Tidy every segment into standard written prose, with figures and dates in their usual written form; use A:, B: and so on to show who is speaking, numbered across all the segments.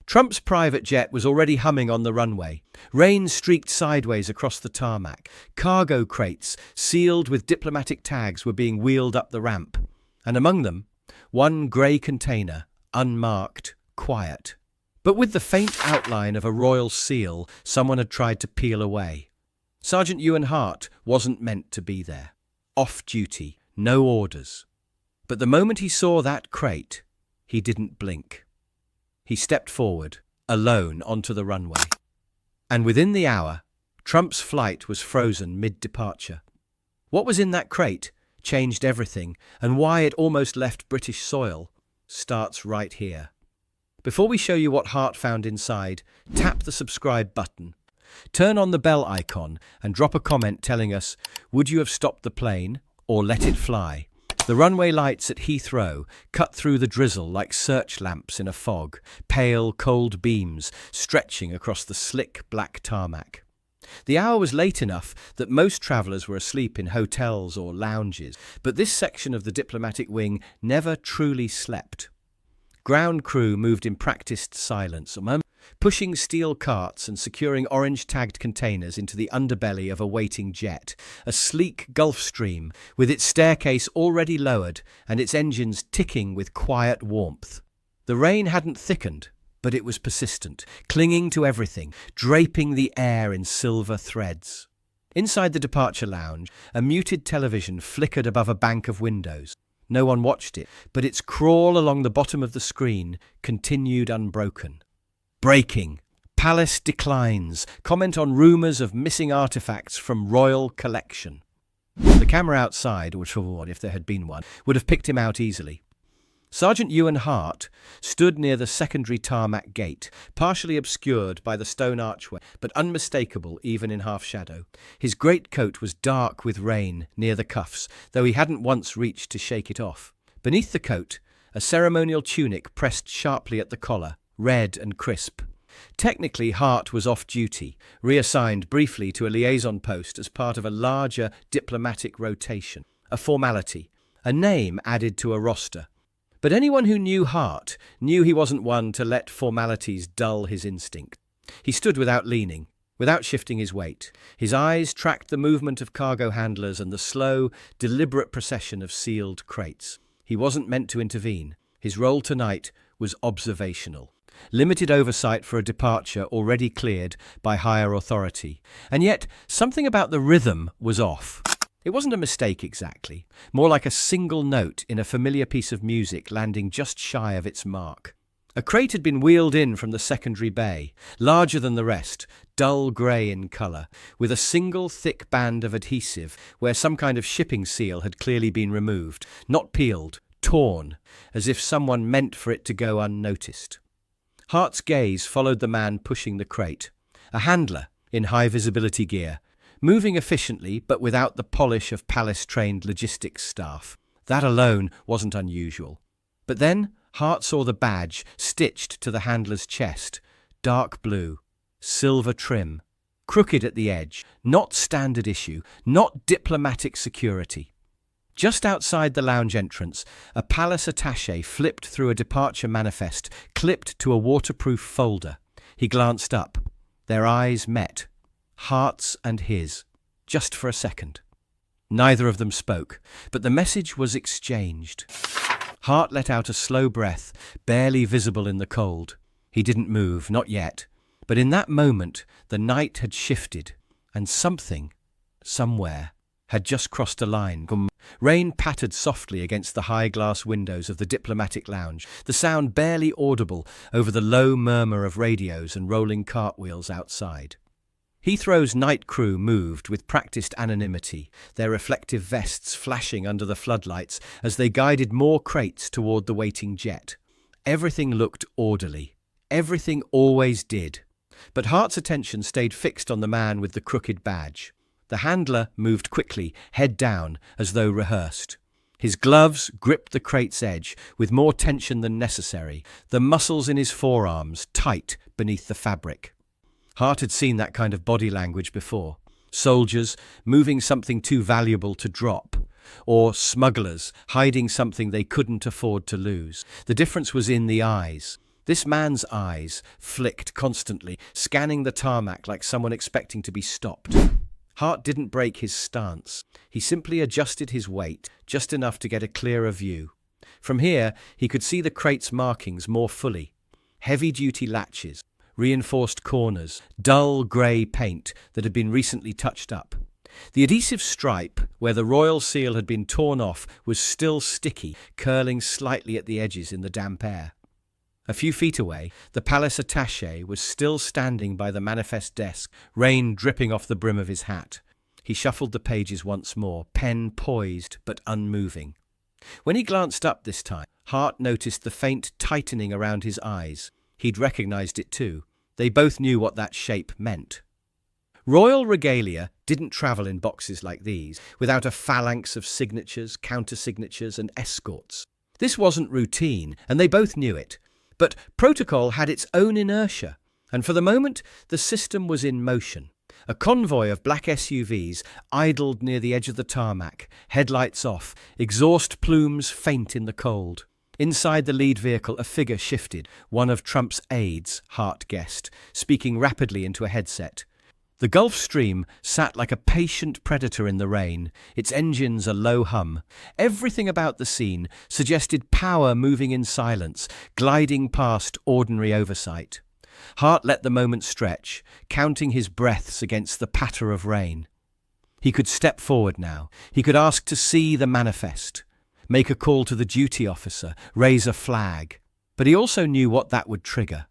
A: Trump's private jet was already humming on the runway. Rain streaked sideways across the tarmac. Cargo crates, sealed with diplomatic tags, were being wheeled up the ramp. And among them, one grey container, unmarked, quiet. But with the faint outline of a royal seal someone had tried to peel away. Sergeant Ewan Hart wasn't meant to be there. Off duty, no orders. But the moment he saw that crate, he didn't blink. He stepped forward, alone, onto the runway. And within the hour, Trump's flight was frozen mid-departure. What was in that crate changed everything, and why it almost left British soil starts right here. Before we show you what Hart found inside, tap the subscribe button. Turn on the bell icon and drop a comment telling us, would you have stopped the plane or let it fly? The runway lights at Heathrow cut through the drizzle like search lamps in a fog, pale, cold beams stretching across the slick black tarmac. The hour was late enough that most travellers were asleep in hotels or lounges, but this section of the diplomatic wing never truly slept. Ground crew moved in practiced silence, pushing steel carts and securing orange-tagged containers into the underbelly of a waiting jet, a sleek Gulf Stream with its staircase already lowered and its engines ticking with quiet warmth. The rain hadn't thickened, but it was persistent, clinging to everything, draping the air in silver threads. Inside the departure lounge, a muted television flickered above a bank of windows. No one watched it, but its crawl along the bottom of the screen continued unbroken. Breaking. Palace declines. Comment on rumours of missing artefacts from royal collection. The camera outside, or if there had been one, would have picked him out easily. Sergeant Ewan Hart stood near the secondary tarmac gate, partially obscured by the stone archway, but unmistakable even in half-shadow. His greatcoat was dark with rain near the cuffs, though he hadn't once reached to shake it off. Beneath the coat, a ceremonial tunic pressed sharply at the collar, red and crisp. Technically, Hart was off duty, reassigned briefly to a liaison post as part of a larger diplomatic rotation. A formality, a name added to a roster. But anyone who knew Hart knew he wasn't one to let formalities dull his instinct. He stood without leaning, without shifting his weight. His eyes tracked the movement of cargo handlers and the slow, deliberate procession of sealed crates. He wasn't meant to intervene. His role tonight was observational. Limited oversight for a departure already cleared by higher authority. And yet, something about the rhythm was off. It wasn't a mistake exactly, more like a single note in a familiar piece of music landing just shy of its mark. A crate had been wheeled in from the secondary bay, larger than the rest, dull grey in colour, with a single thick band of adhesive where some kind of shipping seal had clearly been removed, not peeled, torn, as if someone meant for it to go unnoticed. Hart's gaze followed the man pushing the crate, a handler in high-visibility gear, moving efficiently but without the polish of palace-trained logistics staff. That alone wasn't unusual. But then Hart saw the badge stitched to the handler's chest, dark blue, silver trim, crooked at the edge, not standard issue, not diplomatic security. Just outside the lounge entrance, a palace attaché flipped through a departure manifest clipped to a waterproof folder. He glanced up. Their eyes met. Hart's and his, just for a second. Neither of them spoke, but the message was exchanged. Hart let out a slow breath, barely visible in the cold. He didn't move, not yet. But in that moment, the night had shifted, and something, somewhere, had just crossed a line. Rain pattered softly against the high glass windows of the diplomatic lounge, the sound barely audible over the low murmur of radios and rolling cartwheels outside. Heathrow's night crew moved with practiced anonymity, their reflective vests flashing under the floodlights as they guided more crates toward the waiting jet. Everything looked orderly. Everything always did. But Hart's attention stayed fixed on the man with the crooked badge. The handler moved quickly, head down, as though rehearsed. His gloves gripped the crate's edge with more tension than necessary, the muscles in his forearms tight beneath the fabric. Hart had seen that kind of body language before. Soldiers moving something too valuable to drop, or smugglers hiding something they couldn't afford to lose. The difference was in the eyes. This man's eyes flicked constantly, scanning the tarmac like someone expecting to be stopped. Hart didn't break his stance. He simply adjusted his weight just enough to get a clearer view. From here, he could see the crate's markings more fully. Heavy-duty latches, reinforced corners, dull grey paint that had been recently touched up. The adhesive stripe, where the royal seal had been torn off, was still sticky, curling slightly at the edges in the damp air. A few feet away, the palace attaché was still standing by the manifest desk, rain dripping off the brim of his hat. He shuffled the pages once more, pen poised but unmoving. When he glanced up this time, Hart noticed the faint tightening around his eyes. He'd recognized it too. They both knew what that shape meant. Royal regalia didn't travel in boxes like these, without a phalanx of signatures, counter-signatures, and escorts. This wasn't routine, and they both knew it. But protocol had its own inertia, and for the moment the system was in motion. A convoy of black SUVs idled near the edge of the tarmac, headlights off, exhaust plumes faint in the cold. Inside the lead vehicle a figure shifted, one of Trump's aides, Hart guessed, speaking rapidly into a headset. The Gulf Stream sat like a patient predator in the rain, its engines a low hum. Everything about the scene suggested power moving in silence, gliding past ordinary oversight. Hart let the moment stretch, counting his breaths against the patter of rain. He could step forward now. He could ask to see the manifest, make a call to the duty officer, raise a flag. But he also knew what that would trigger.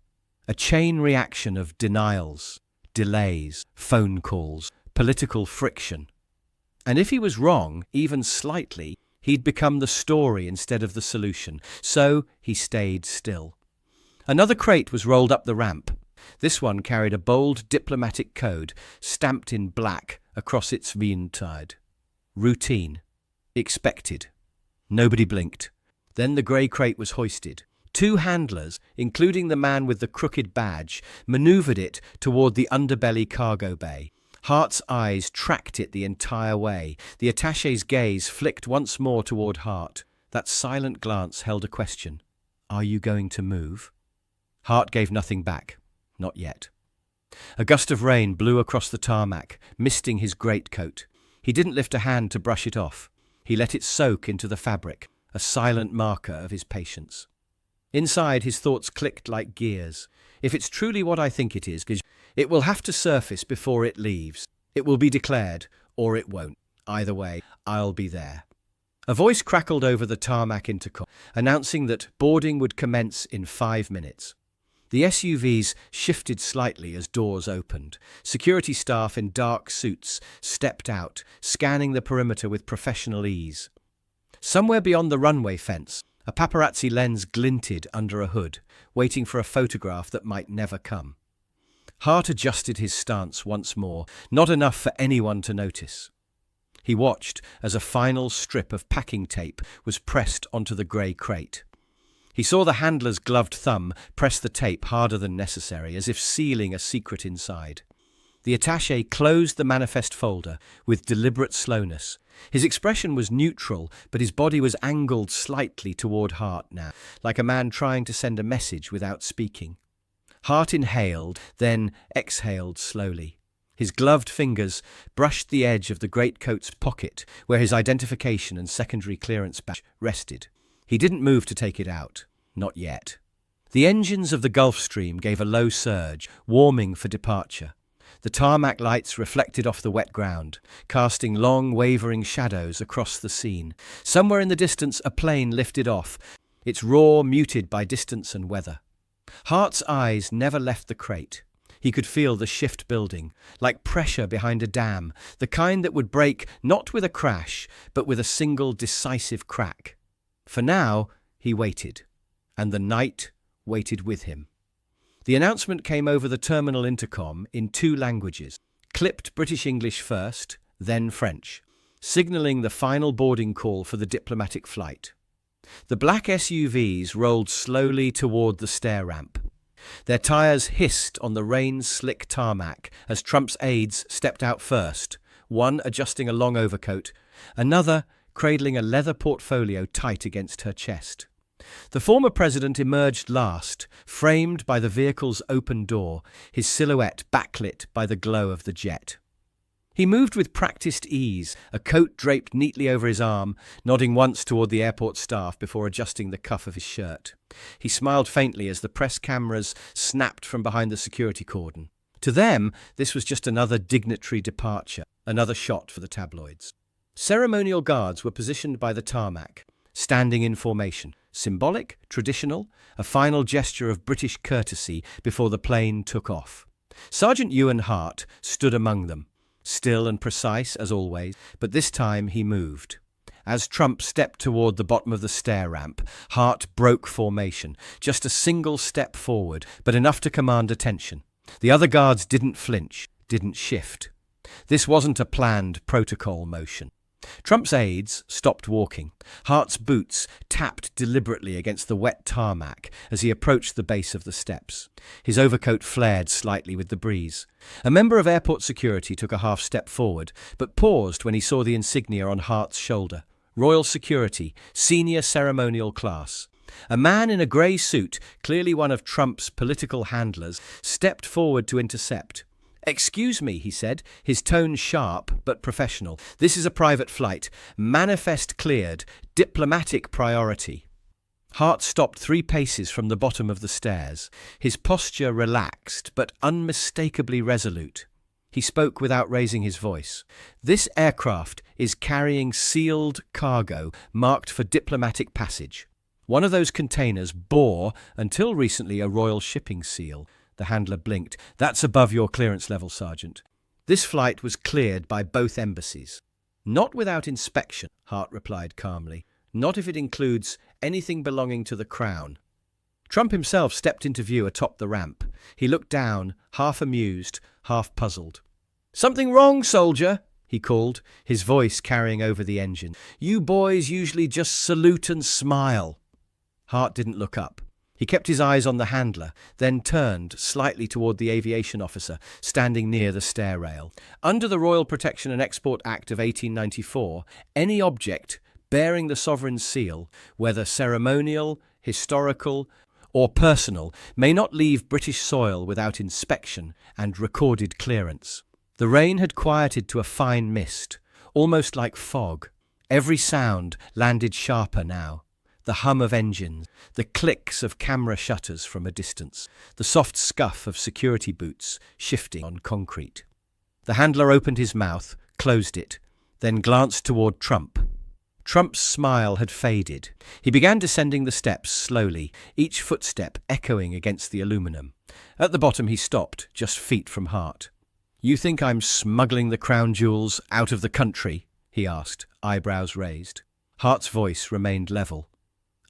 A: A chain reaction of denials, delays, phone calls, political friction. And if he was wrong, even slightly, he'd become the story instead of the solution. So he stayed still. Another crate was rolled up the ramp. This one carried a bold diplomatic code stamped in black across its V-side. Routine. Expected. Nobody blinked. Then the grey crate was hoisted. Two handlers, including the man with the crooked badge, manoeuvred it toward the underbelly cargo bay. Hart's eyes tracked it the entire way. The attaché's gaze flicked once more toward Hart. That silent glance held a question. Are you going to move? Hart gave nothing back. Not yet. A gust of rain blew across the tarmac, misting his greatcoat. He didn't lift a hand to brush it off. He let it soak into the fabric, a silent marker of his patience. Inside, his thoughts clicked like gears. If it's truly what I think it is, it will have to surface before it leaves. It will be declared, or it won't. Either way, I'll be there. A voice crackled over the tarmac intercom, announcing that boarding would commence in 5 minutes. The SUVs shifted slightly as doors opened. Security staff in dark suits stepped out, scanning the perimeter with professional ease. Somewhere beyond the runway fence, a paparazzi lens glinted under a hood, waiting for a photograph that might never come. Hart adjusted his stance once more, not enough for anyone to notice. He watched as a final strip of packing tape was pressed onto the grey crate. He saw the handler's gloved thumb press the tape harder than necessary, as if sealing a secret inside. The attaché closed the manifest folder with deliberate slowness. His expression was neutral, but his body was angled slightly toward Hart now, like a man trying to send a message without speaking. Hart inhaled, then exhaled slowly. His gloved fingers brushed the edge of the greatcoat's pocket, where his identification and secondary clearance badge rested. He didn't move to take it out. Not yet. The engines of the Gulf Stream gave a low surge, warming for departure. The tarmac lights reflected off the wet ground, casting long, wavering shadows across the scene. Somewhere in the distance, a plane lifted off, its roar muted by distance and weather. Hart's eyes never left the crate. He could feel the shift building, like pressure behind a dam, the kind that would break not with a crash, but with a single decisive crack. For now, he waited, and the night waited with him. The announcement came over the terminal intercom in 2 languages, clipped British English first, then French, signalling the final boarding call for the diplomatic flight. The black SUVs rolled slowly toward the stair ramp. Their tires hissed on the rain-slick tarmac as Trump's aides stepped out first, one adjusting a long overcoat, another cradling a leather portfolio tight against her chest. The former president emerged last, framed by the vehicle's open door, his silhouette backlit by the glow of the jet. He moved with practiced ease, a coat draped neatly over his arm, nodding once toward the airport staff before adjusting the cuff of his shirt. He smiled faintly as the press cameras snapped from behind the security cordon. To them, this was just another dignitary departure, another shot for the tabloids. Ceremonial guards were positioned by the tarmac, standing in formation. Symbolic, traditional, a final gesture of British courtesy before the plane took off. Sergeant Ewan Hart stood among them, still and precise as always, but this time he moved. As Trump stepped toward the bottom of the stair ramp, Hart broke formation, just a single step forward, but enough to command attention. The other guards didn't flinch, didn't shift. This wasn't a planned protocol motion. Trump's aides stopped walking. Hart's boots tapped deliberately against the wet tarmac as he approached the base of the steps. His overcoat flared slightly with the breeze. A member of airport security took a half step forward, but paused when he saw the insignia on Hart's shoulder. Royal Security, Senior Ceremonial Class. A man in a grey suit, clearly one of Trump's political handlers, stepped forward to intercept. "Excuse me," he said, his tone sharp but professional. "This is a private flight. Manifest cleared. Diplomatic priority." Hart stopped 3 paces from the bottom of the stairs, his posture relaxed but unmistakably resolute. He spoke without raising his voice. "This aircraft is carrying sealed cargo marked for diplomatic passage. One of those containers bore, until recently, a royal shipping seal." The handler blinked. "That's above your clearance level, Sergeant." This flight was cleared by both embassies. "Not without inspection," Hart replied calmly. "Not if it includes anything belonging to the Crown." Trump himself stepped into view atop the ramp. He looked down, half amused, half puzzled. "Something wrong, soldier?" he called, his voice carrying over the engine. "You boys usually just salute and smile." Hart didn't look up. He kept his eyes on the handler, then turned slightly toward the aviation officer standing near the stair rail. Under the Royal Protection and Export Act of 1894, any object bearing the sovereign's seal, whether ceremonial, historical, or personal, may not leave British soil without inspection and recorded clearance. The rain had quieted to a fine mist, almost like fog. Every sound landed sharper now. The hum of engines, the clicks of camera shutters from a distance, the soft scuff of security boots shifting on concrete. The handler opened his mouth, closed it, then glanced toward Trump. Trump's smile had faded. He began descending the steps slowly, each footstep echoing against the aluminum. At the bottom he stopped, just feet from Hart. "You think I'm smuggling the crown jewels out of the country?" he asked, eyebrows raised. Hart's voice remained level.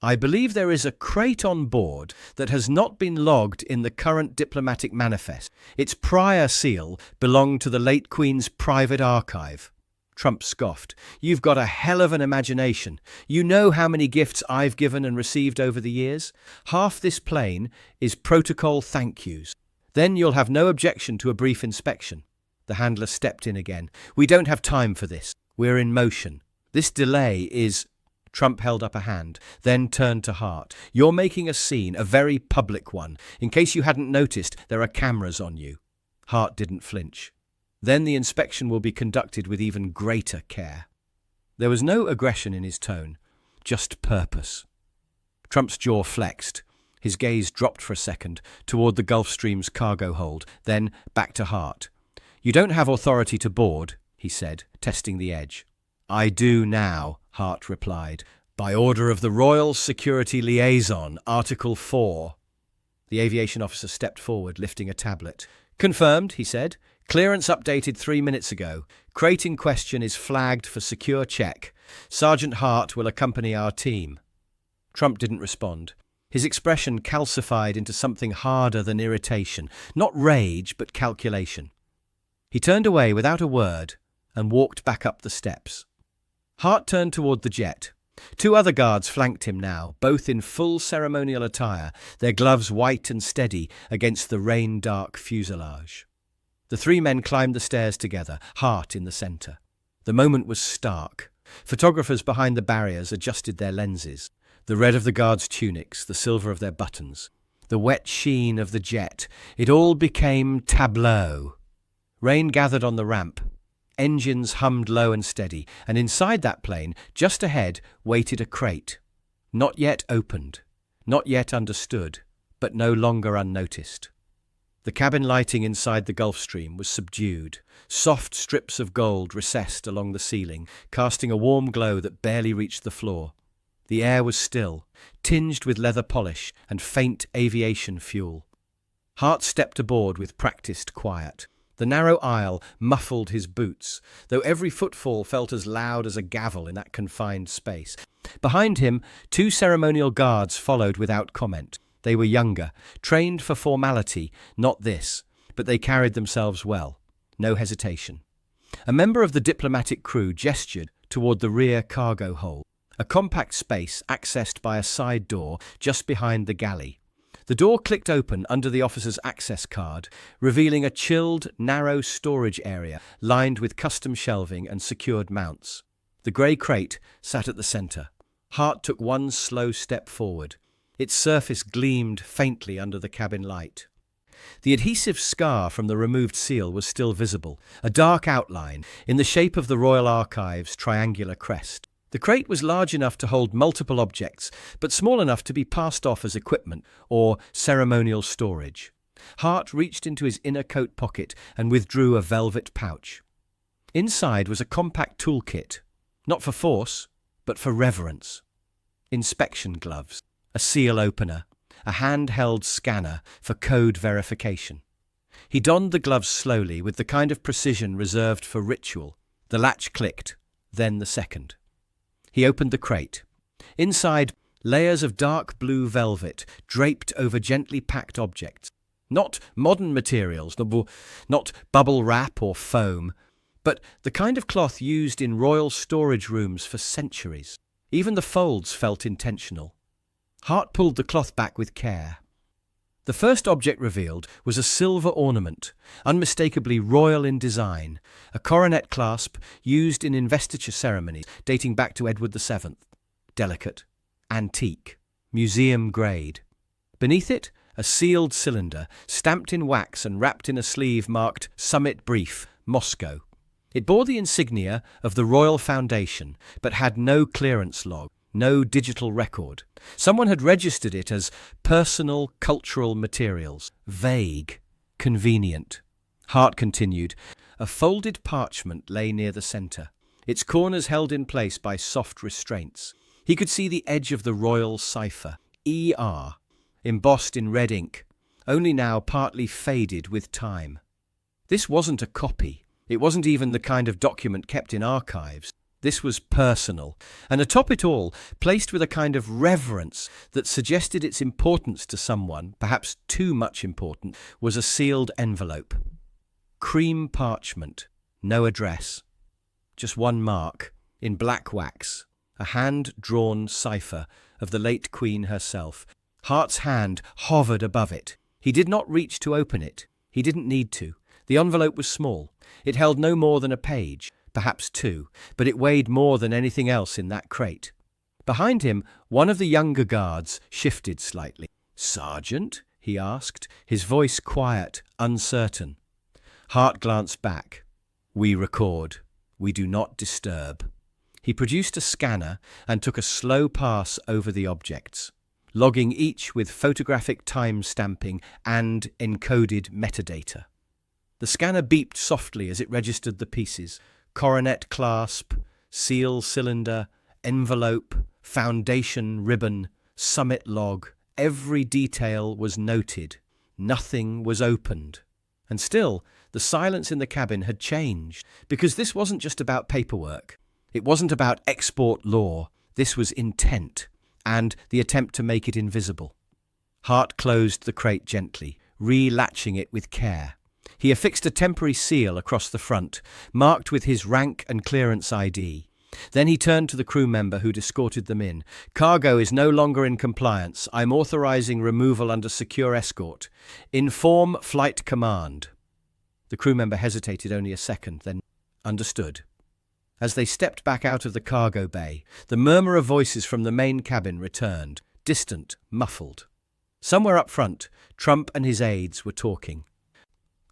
A: "I believe there is a crate on board that has not been logged in the current diplomatic manifest. Its prior seal belonged to the late Queen's private archive." Trump scoffed. "You've got a hell of an imagination. You know how many gifts I've given and received over the years? Half this plane is protocol thank yous. Then you'll have no objection to a brief inspection." The handler stepped in again. "We don't have time for this. We're in motion. This delay is—" Trump held up a hand, then turned to Hart. "You're making a scene, a very public one. In case you hadn't noticed, there are cameras on you." Hart didn't flinch. "Then the inspection will be conducted with even greater care." There was no aggression in his tone, just purpose. Trump's jaw flexed. His gaze dropped for a second toward the Gulfstream's cargo hold, then back to Hart. "You don't have authority to board," he said, testing the edge. "I do now," Hart replied. "By order of the Royal Security Liaison, Article 4. The aviation officer stepped forward, lifting a tablet. "Confirmed," he said. "Clearance updated 3 minutes ago. Crate in question is flagged for secure check. Sergeant Hart will accompany our team." Trump didn't respond. His expression calcified into something harder than irritation, not rage, but calculation. He turned away without a word and walked back up the steps. Hart turned toward the jet. 2 other guards flanked him now, both in full ceremonial attire, their gloves white and steady against the rain-dark fuselage. The 3 men climbed the stairs together, Hart in the centre. The moment was stark. Photographers behind the barriers adjusted their lenses. The red of the guards' tunics, the silver of their buttons, the wet sheen of the jet, it all became tableau. Rain gathered on the ramp. Engines hummed low and steady, and inside that plane, just ahead, waited a crate. Not yet opened, not yet understood, but no longer unnoticed. The cabin lighting inside the Gulf Stream was subdued. Soft strips of gold recessed along the ceiling, casting a warm glow that barely reached the floor. The air was still, tinged with leather polish and faint aviation fuel. Hart stepped aboard with practiced quiet. The narrow aisle muffled his boots, though every footfall felt as loud as a gavel in that confined space. Behind him, 2 ceremonial guards followed without comment. They were younger, trained for formality, not this, but they carried themselves well. No hesitation. A member of the diplomatic crew gestured toward the rear cargo hold, a compact space accessed by a side door just behind the galley. The door clicked open under the officer's access card, revealing a chilled, narrow storage area lined with custom shelving and secured mounts. The grey crate sat at the centre. Hart took one slow step forward. Its surface gleamed faintly under the cabin light. The adhesive scar from the removed seal was still visible, a dark outline in the shape of the Royal Archives' triangular crest. The crate was large enough to hold multiple objects, but small enough to be passed off as equipment or ceremonial storage. Hart reached into his inner coat pocket and withdrew a velvet pouch. Inside was a compact toolkit, not for force, but for reverence. Inspection gloves, a seal opener, a handheld scanner for code verification. He donned the gloves slowly with the kind of precision reserved for ritual. The latch clicked, then the second. He opened the crate. Inside, layers of dark blue velvet draped over gently packed objects. Not modern materials, not bubble wrap or foam, but the kind of cloth used in royal storage rooms for centuries. Even the folds felt intentional. Hart pulled the cloth back with care. The first object revealed was a silver ornament, unmistakably royal in design, a coronet clasp used in investiture ceremonies dating back to Edward VII. Delicate, antique, museum grade. Beneath it, a sealed cylinder, stamped in wax and wrapped in a sleeve marked Summit Brief, Moscow. It bore the insignia of the Royal Foundation, but had no clearance log, no digital record. Someone had registered it as personal cultural materials. Vague, convenient. Hart continued. A folded parchment lay near the centre, its corners held in place by soft restraints. He could see the edge of the royal cipher, ER, embossed in red ink, only now partly faded with time. This wasn't a copy. It wasn't even the kind of document kept in archives. This was personal, and atop it all, placed with a kind of reverence that suggested its importance to someone, perhaps too much important, was a sealed envelope. Cream parchment, no address. Just one mark, in black wax, a hand-drawn cipher of the late Queen herself. Hart's hand hovered above it. He did not reach to open it. He didn't need to. The envelope was small. It held no more than a page. Perhaps 2, but it weighed more than anything else in that crate. Behind him, one of the younger guards shifted slightly. "Sergeant?" he asked, his voice quiet, uncertain. Hart glanced back. "We record. We do not disturb." He produced a scanner and took a slow pass over the objects, logging each with photographic time stamping and encoded metadata. The scanner beeped softly as it registered the pieces. Coronet clasp, seal cylinder, envelope, foundation ribbon, summit log. Every detail was noted. Nothing was opened. And still, the silence in the cabin had changed, because this wasn't just about paperwork. It wasn't about export law. This was intent, and the attempt to make it invisible. Hart closed the crate gently, re-latching it with care. He affixed a temporary seal across the front, marked with his rank and clearance ID. Then he turned to the crew member who'd escorted them in. "Cargo is no longer in compliance. I'm authorizing removal under secure escort. Inform Flight Command." The crew member hesitated only a second, then understood. As they stepped back out of the cargo bay, the murmur of voices from the main cabin returned, distant, muffled. Somewhere up front, Trump and his aides were talking.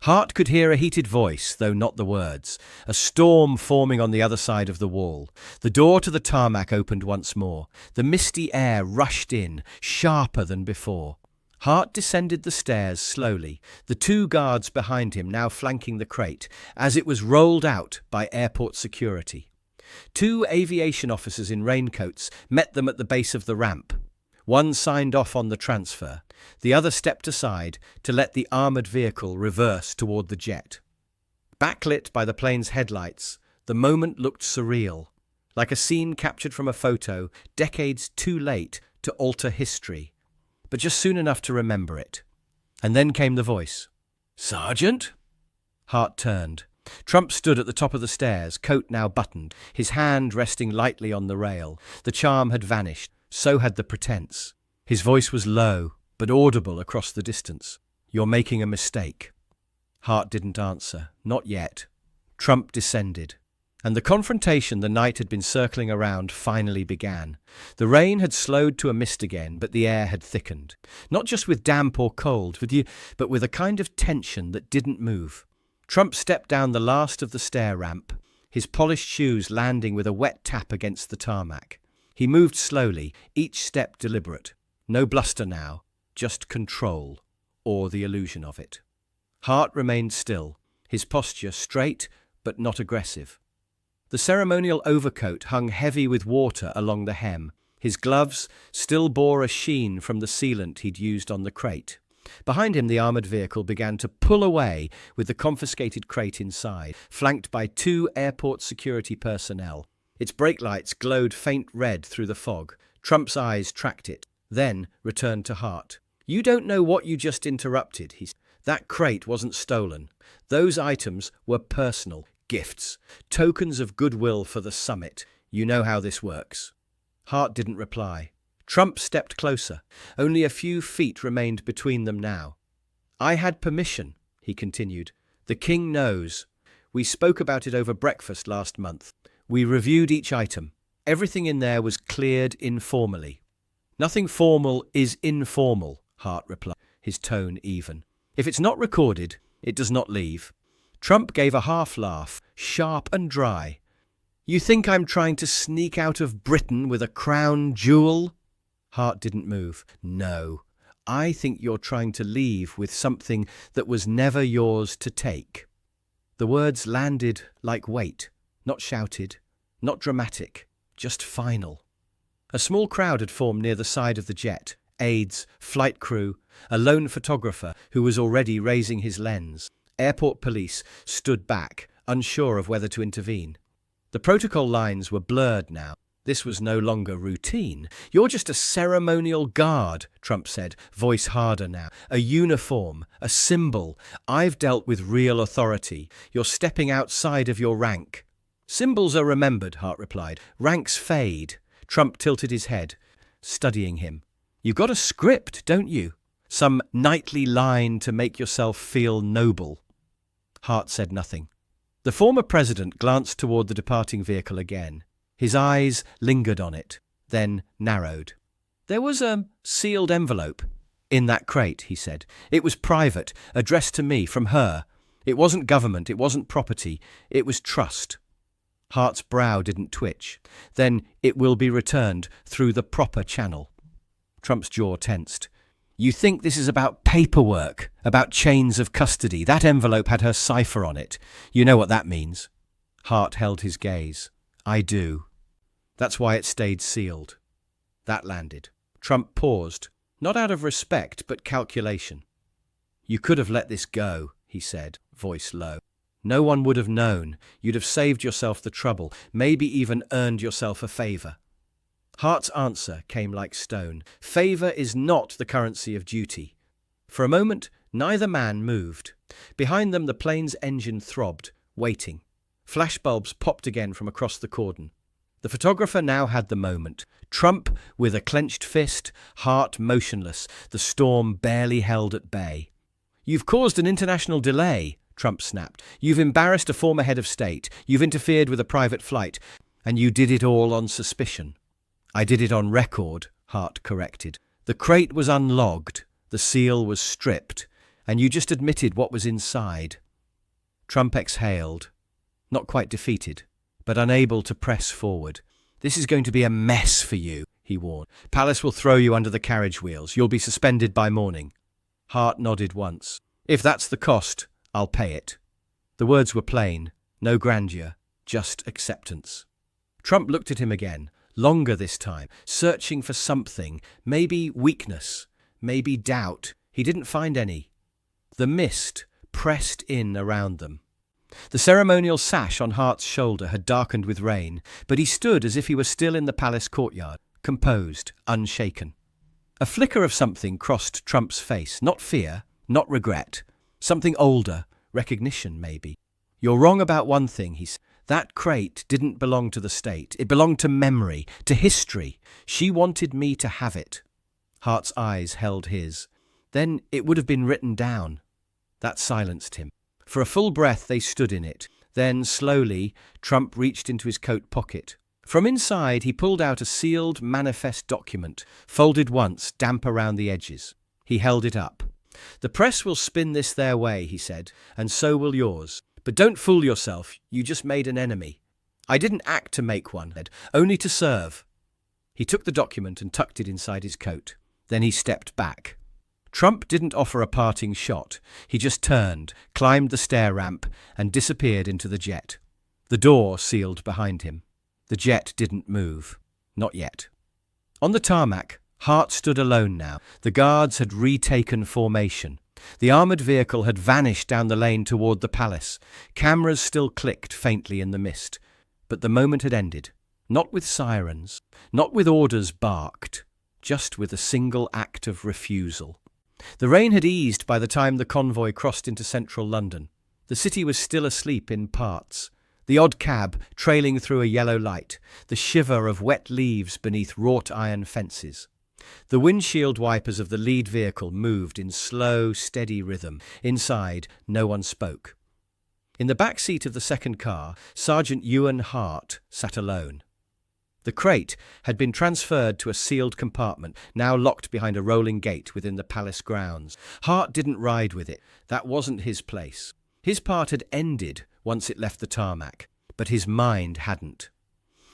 A: Hart could hear a heated voice, though not the words. A storm forming on the other side of the wall. The door to the tarmac opened once more. The misty air rushed in, sharper than before. Hart descended the stairs slowly, the two guards behind him now flanking the crate, as it was rolled out by airport security. Two aviation officers in raincoats met them at the base of the ramp. One signed off on the transfer. The other stepped aside to let the armoured vehicle reverse toward the jet. Backlit by the plane's headlights, the moment looked surreal, like a scene captured from a photo decades too late to alter history, but just soon enough to remember it. And then came the voice. "Sergeant?" Hart turned. Trump stood at the top of the stairs, coat now buttoned, his hand resting lightly on the rail. The charm had vanished. So had the pretense. His voice was low, but audible across the distance. "You're making a mistake." Hart didn't answer. Not yet. Trump descended. And the confrontation the night had been circling around finally began. The rain had slowed to a mist again, but the air had thickened. Not just with damp or cold, but with a kind of tension that didn't move. Trump stepped down the last of the stair ramp, his polished shoes landing with a wet tap against the tarmac. He moved slowly, each step deliberate. No bluster now, just control, or the illusion of it. Hart remained still, his posture straight but not aggressive. The ceremonial overcoat hung heavy with water along the hem. His gloves still bore a sheen from the sealant he'd used on the crate. Behind him, the armoured vehicle began to pull away with the confiscated crate inside, flanked by two airport security personnel. Its brake lights glowed faint red through the fog. Trump's eyes tracked it, then returned to Hart. "You don't know what you just interrupted," he said. "That crate wasn't stolen. Those items were personal, gifts, tokens of goodwill for the summit. You know how this works." Hart didn't reply. Trump stepped closer. Only a few feet remained between them now. "I had permission," he continued. "The king knows. We spoke about it over breakfast last month. We reviewed each item. Everything in there was cleared informally." "Nothing formal is informal," Hart replied, his tone even. "If it's not recorded, it does not leave." Trump gave a half laugh, sharp and dry. "You think I'm trying to sneak out of Britain with a crown jewel?" Hart didn't move. "No, I think you're trying to leave with something that was never yours to take." The words landed like weight. Not shouted, not dramatic, just final. A small crowd had formed near the side of the jet. Aides, flight crew, a lone photographer who was already raising his lens. Airport police stood back, unsure of whether to intervene. The protocol lines were blurred now. This was no longer routine. "You're just a ceremonial guard," Trump said, voice harder now. "A uniform, a symbol. I've dealt with real authority. You're stepping outside of your rank." "Symbols are remembered," Hart replied. "Ranks fade." Trump tilted his head, studying him. "You've got a script, don't you? Some knightly line to make yourself feel noble." Hart said nothing. The former president glanced toward the departing vehicle again. His eyes lingered on it, then narrowed. "There was a sealed envelope in that crate," he said. "It was private, addressed to me from her. It wasn't government, it wasn't property, it was trust." Hart's brow didn't twitch. "Then it will be returned through the proper channel." Trump's jaw tensed. "You think this is about paperwork, about chains of custody? That envelope had her cipher on it. You know what that means." Hart held his gaze. "I do. That's why it stayed sealed." That landed. Trump paused, not out of respect, but calculation. "You could have let this go," he said, voice low. "No one would have known. You'd have saved yourself the trouble, maybe even earned yourself a favour." Hart's answer came like stone. "Favour is not the currency of duty." For a moment, neither man moved. Behind them, the plane's engine throbbed, waiting. Flashbulbs popped again from across the cordon. The photographer now had the moment. Trump with a clenched fist, Hart motionless, the storm barely held at bay. "You've caused an international delay," Trump snapped. "You've embarrassed a former head of state, you've interfered with a private flight, and you did it all on suspicion." "I did it on record," Hart corrected. "The crate was unlogged, the seal was stripped, and you just admitted what was inside." Trump exhaled, not quite defeated, but unable to press forward. "This is going to be a mess for you," he warned. "Palace will throw you under the carriage wheels. You'll be suspended by morning." Hart nodded once. "If that's the cost, I'll pay it." The words were plain, no grandeur, just acceptance. Trump looked at him again, longer this time, searching for something, maybe weakness, maybe doubt. He didn't find any. The mist pressed in around them. The ceremonial sash on Hart's shoulder had darkened with rain, but he stood as if he were still in the palace courtyard, composed, unshaken. A flicker of something crossed Trump's face, not fear, not regret, something older, recognition maybe. "You're wrong about one thing," he said. "That crate didn't belong to the state. It belonged to memory, to history. She wanted me to have it." Hart's eyes held his. "Then it would have been written down." That silenced him. For a full breath they stood in it. Then, slowly, Trump reached into his coat pocket. From inside he pulled out a sealed manifest document, folded once, damp around the edges. He held it up. "The press will spin this their way," he said, "and so will yours. But don't fool yourself, you just made an enemy. I didn't act to make one, only to serve." He took the document and tucked it inside his coat. Then he stepped back. Trump didn't offer a parting shot. He just turned, climbed the stair ramp, and disappeared into the jet. The door sealed behind him. The jet didn't move. Not yet. On the tarmac, Hart stood alone now. The guards had retaken formation. The armoured vehicle had vanished down the lane toward the palace. Cameras still clicked faintly in the mist. But the moment had ended. Not with sirens, not with orders barked, just with a single act of refusal. The rain had eased by the time the convoy crossed into central London. The city was still asleep in parts. The odd cab trailing through a yellow light, the shiver of wet leaves beneath wrought iron fences. The windshield wipers of the lead vehicle moved in slow, steady rhythm. Inside, no one spoke. In the back seat of the second car, Sergeant Ewan Hart sat alone. The crate had been transferred to a sealed compartment, now locked behind a rolling gate within the palace grounds. Hart didn't ride with it. That wasn't his place. His part had ended once it left the tarmac, but his mind hadn't.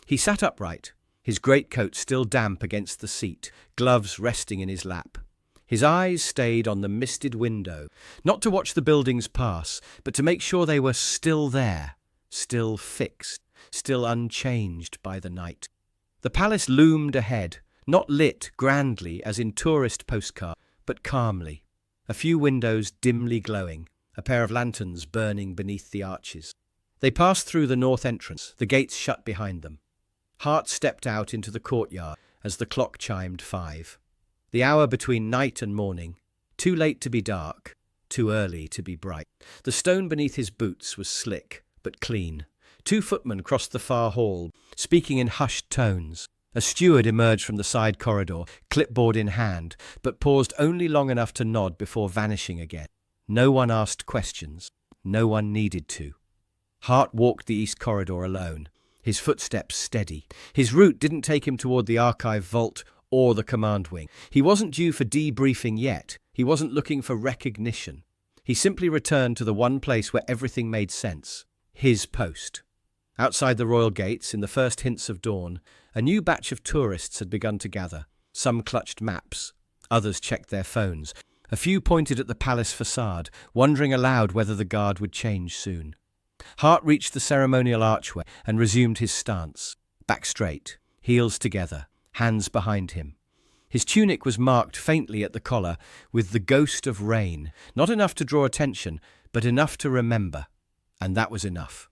A: He sat upright, his greatcoat still damp against the seat, gloves resting in his lap. His eyes stayed on the misted window, not to watch the buildings pass, but to make sure they were still there, still fixed, still unchanged by the night. The palace loomed ahead, not lit grandly as in tourist postcard, but calmly. A few windows dimly glowing, a pair of lanterns burning beneath the arches. They passed through the north entrance, the gates shut behind them. Hart stepped out into the courtyard as the clock chimed 5. The hour between night and morning, too late to be dark, too early to be bright. The stone beneath his boots was slick, but clean. 2 footmen crossed the far hall, speaking in hushed tones. A steward emerged from the side corridor, clipboard in hand, but paused only long enough to nod before vanishing again. No one asked questions. No one needed to. Hart walked the east corridor alone, his footsteps steady. His route didn't take him toward the archive vault or the command wing. He wasn't due for debriefing yet. He wasn't looking for recognition. He simply returned to the one place where everything made sense. His post. Outside the royal gates, in the first hints of dawn, a new batch of tourists had begun to gather. Some clutched maps. Others checked their phones. A few pointed at the palace facade, wondering aloud whether the guard would change soon. Hart reached the ceremonial archway and resumed his stance. Back straight, heels together, hands behind him. His tunic was marked faintly at the collar with the ghost of rain, not enough to draw attention, but enough to remember. And that was enough.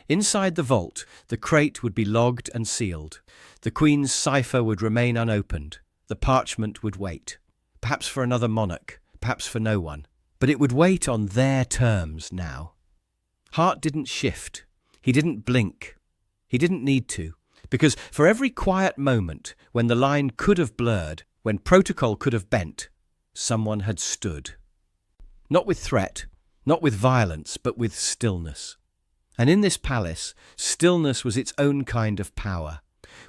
A: Inside the vault, the crate would be logged and sealed. The Queen's cipher would remain unopened. The parchment would wait. Perhaps for another monarch, perhaps for no one. But it would wait on their terms now. Hart didn't shift. He didn't blink. He didn't need to. Because for every quiet moment, when the line could have blurred, when protocol could have bent, someone had stood. Not with threat, not with violence, but with stillness. And in this palace, stillness was its own kind of power.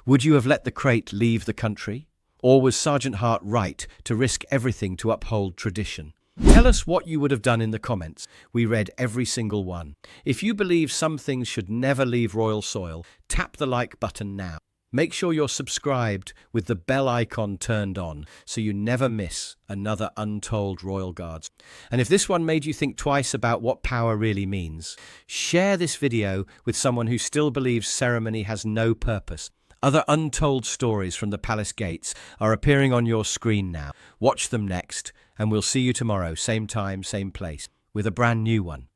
A: Would you have let the crate leave the country? Or was Sergeant Hart right to risk everything to uphold tradition? Tell us what you would have done in the comments. We read every single one. If you believe some things should never leave royal soil, tap the like button now. Make sure you're subscribed with the bell icon turned on so you never miss another Untold Royal Guards. And if this one made you think twice about what power really means, share this video with someone who still believes ceremony has no purpose. Other untold stories from the palace gates are appearing on your screen now. Watch them next, and we'll see you tomorrow, same time, same place, with a brand new one.